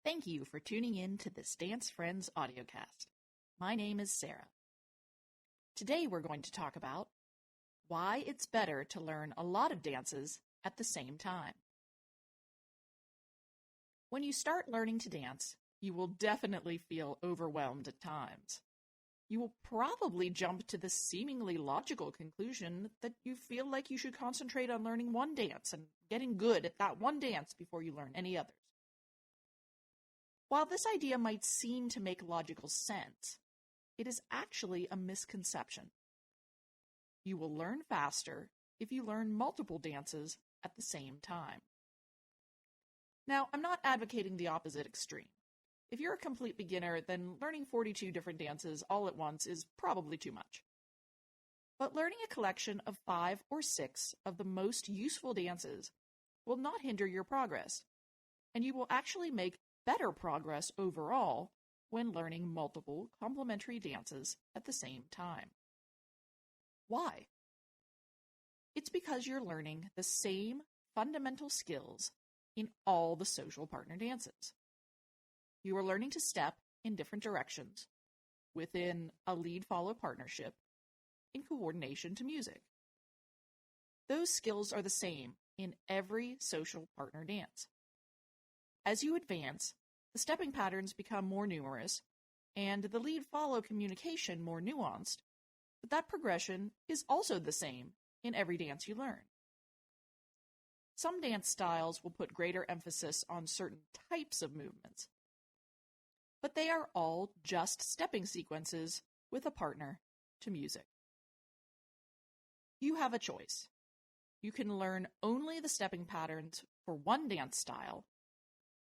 Thank you for tuning in to this Dance Friends audiocast. My name is Sarah. Today we're going to talk about why it's better to learn a lot of dances at the same time. When you start learning to dance, you will definitely feel overwhelmed at times. You will probably jump to the seemingly logical conclusion that you feel like you should concentrate on learning one dance and getting good at that one dance before you learn any others. While this idea might seem to make logical sense, it is actually a misconception. You will learn faster if you learn multiple dances at the same time. Now, I'm not advocating the opposite extreme. If you're a complete beginner, then learning 42 different dances all at once is probably too much. But learning a collection of 5 or 6 of the most useful dances will not hinder your progress, and you will actually make better progress overall when learning multiple complementary dances at the same time. Why? It's because you're learning the same fundamental skills in all the social partner dances. You are learning to step in different directions within a lead-follow partnership in coordination to music. Those skills are the same in every social partner dance. As you advance, the stepping patterns become more numerous and the lead-follow communication more nuanced, but that progression is also the same in every dance you learn. Some dance styles will put greater emphasis on certain types of movements, but they are all just stepping sequences with a partner to music. You have a choice. You can learn only the stepping patterns for one dance style,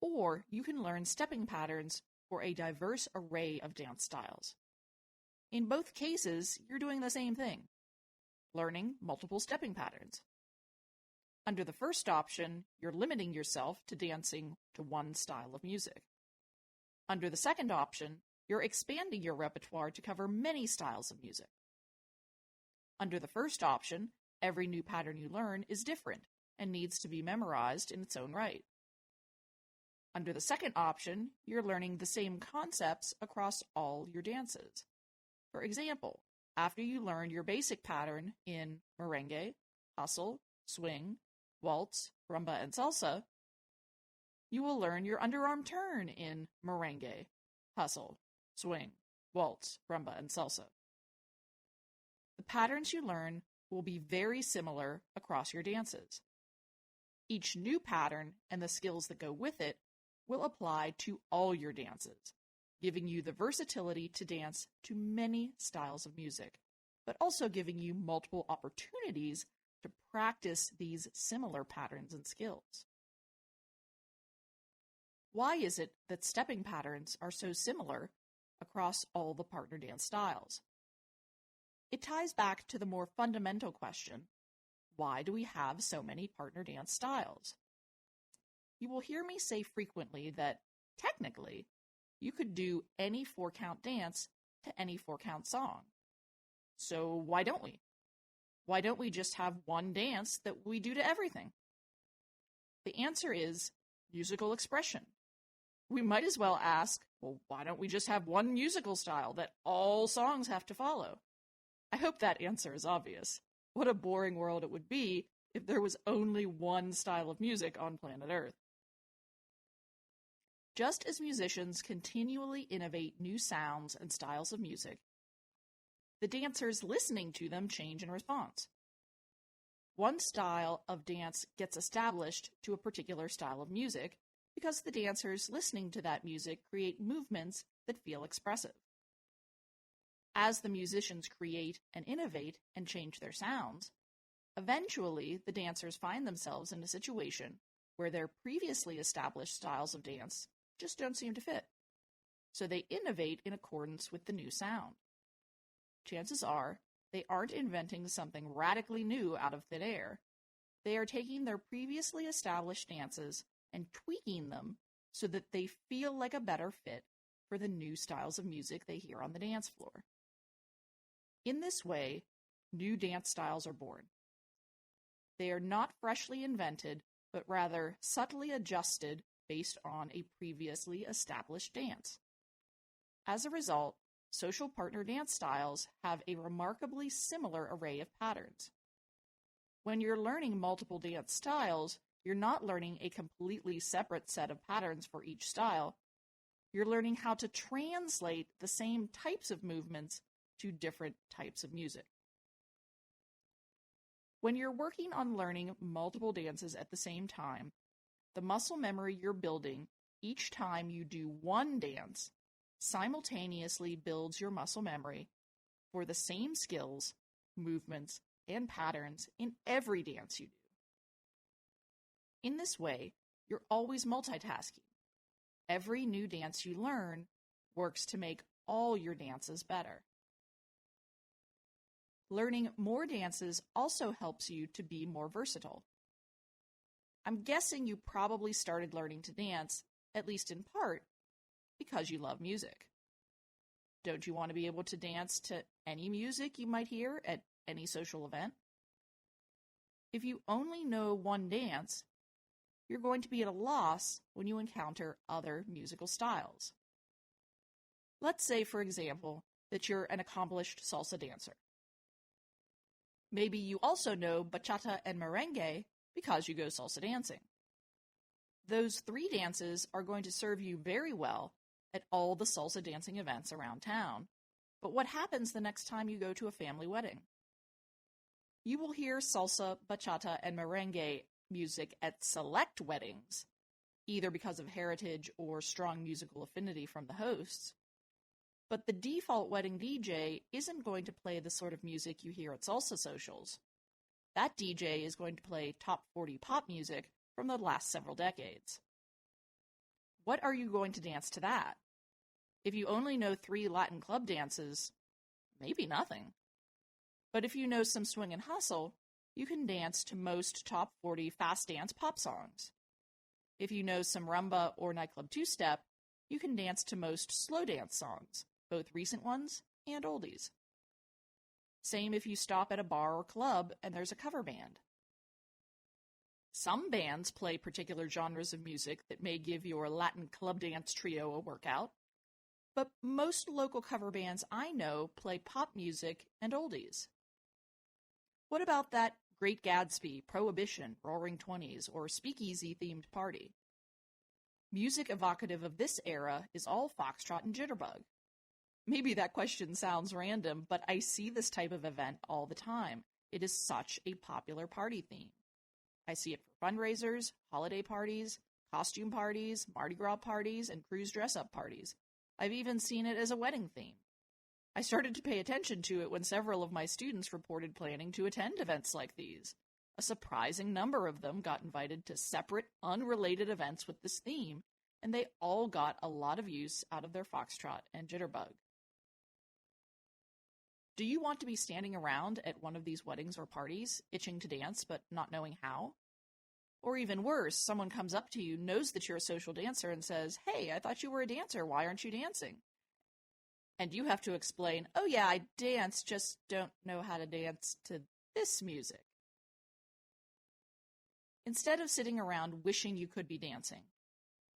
or you can learn stepping patterns for a diverse array of dance styles. In both cases, you're doing the same thing, learning multiple stepping patterns. Under the first option, you're limiting yourself to dancing to one style of music. Under the second option, you're expanding your repertoire to cover many styles of music. Under the first option, every new pattern you learn is different and needs to be memorized in its own right. Under the second option, you're learning the same concepts across all your dances. For example, after you learn your basic pattern in merengue, hustle, swing, waltz, rumba, and salsa, you will learn your underarm turn in merengue, hustle, swing, waltz, rumba, and salsa. The patterns you learn will be very similar across your dances. Each new pattern and the skills that go with it will apply to all your dances, giving you the versatility to dance to many styles of music, but also giving you multiple opportunities to practice these similar patterns and skills. Why is it that stepping patterns are so similar across all the partner dance styles? It ties back to the more fundamental question, why do we have so many partner dance styles? You will hear me say frequently that, technically, you could do any 4-count dance to any 4-count song. So why don't we? Why don't we just have one dance that we do to everything? The answer is musical expression. We might as well ask, well, why don't we just have one musical style that all songs have to follow? I hope that answer is obvious. What a boring world it would be if there was only one style of music on planet Earth. Just as musicians continually innovate new sounds and styles of music, the dancers listening to them change in response. One style of dance gets established to a particular style of music because the dancers listening to that music create movements that feel expressive. As the musicians create and innovate and change their sounds, eventually the dancers find themselves in a situation where their previously established styles of dance just don't seem to fit. So they innovate in accordance with the new sound. Chances are they aren't inventing something radically new out of thin air. They are taking their previously established dances and tweaking them so that they feel like a better fit for the new styles of music they hear on the dance floor. In this way, new dance styles are born. They are not freshly invented, but rather subtly adjusted based on a previously established dance. As a result, social partner dance styles have a remarkably similar array of patterns. When you're learning multiple dance styles, you're not learning a completely separate set of patterns for each style. You're learning how to translate the same types of movements to different types of music. When you're working on learning multiple dances at the same time, the muscle memory you're building each time you do one dance simultaneously builds your muscle memory for the same skills, movements, and patterns in every dance you do. In this way, you're always multitasking. Every new dance you learn works to make all your dances better. Learning more dances also helps you to be more versatile. I'm guessing you probably started learning to dance, at least in part, because you love music. Don't you want to be able to dance to any music you might hear at any social event? If you only know one dance, you're going to be at a loss when you encounter other musical styles. Let's say, for example, that you're an accomplished salsa dancer. Maybe you also know bachata and merengue because you go salsa dancing. Those three dances are going to serve you very well at all the salsa dancing events around town. But what happens the next time you go to a family wedding? You will hear salsa, bachata, and merengue music at select weddings, either because of heritage or strong musical affinity from the hosts. But the default wedding DJ isn't going to play the sort of music you hear at salsa socials. That DJ is going to play top 40 pop music from the last several decades. What are you going to dance to that? If you only know 3 Latin club dances, maybe nothing. But if you know some swing and hustle, you can dance to most top 40 fast dance pop songs. If you know some rumba or nightclub two-step, you can dance to most slow dance songs, both recent ones and oldies. Same if you stop at a bar or club and there's a cover band. Some bands play particular genres of music that may give your Latin club dance trio a workout, but most local cover bands I know play pop music and oldies. What about that Great Gatsby, Prohibition, Roaring Twenties, or Speakeasy-themed party? Music evocative of this era is all foxtrot and jitterbug. Maybe that question sounds random, but I see this type of event all the time. It is such a popular party theme. I see it for fundraisers, holiday parties, costume parties, Mardi Gras parties, and cruise dress-up parties. I've even seen it as a wedding theme. I started to pay attention to it when several of my students reported planning to attend events like these. A surprising number of them got invited to separate, unrelated events with this theme, and they all got a lot of use out of their foxtrot and jitterbug. Do you want to be standing around at one of these weddings or parties, itching to dance but not knowing how? Or even worse, someone comes up to you, knows that you're a social dancer, and says, "Hey, I thought you were a dancer. Why aren't you dancing?" And you have to explain, "Oh yeah, I dance, just don't know how to dance to this music." Instead of sitting around wishing you could be dancing,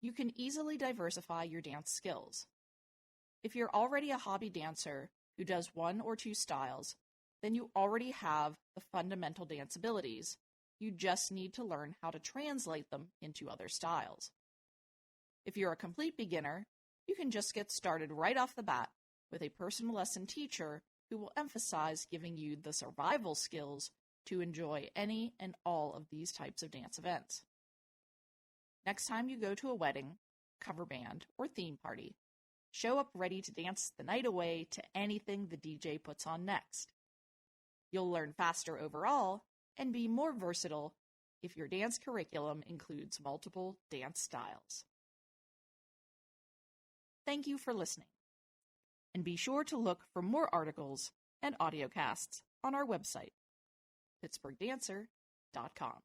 you can easily diversify your dance skills. If you're already a hobby dancer who does 1 or 2 styles, then you already have the fundamental dance abilities. You just need to learn how to translate them into other styles. If you're a complete beginner, you can just get started right off the bat with a personal lesson teacher who will emphasize giving you the survival skills to enjoy any and all of these types of dance events. Next time you go to a wedding, cover band, or theme party, show up ready to dance the night away to anything the DJ puts on next. You'll learn faster overall and be more versatile if your dance curriculum includes multiple dance styles. Thank you for listening. And be sure to look for more articles and audiocasts on our website, pittsburghdancer.com.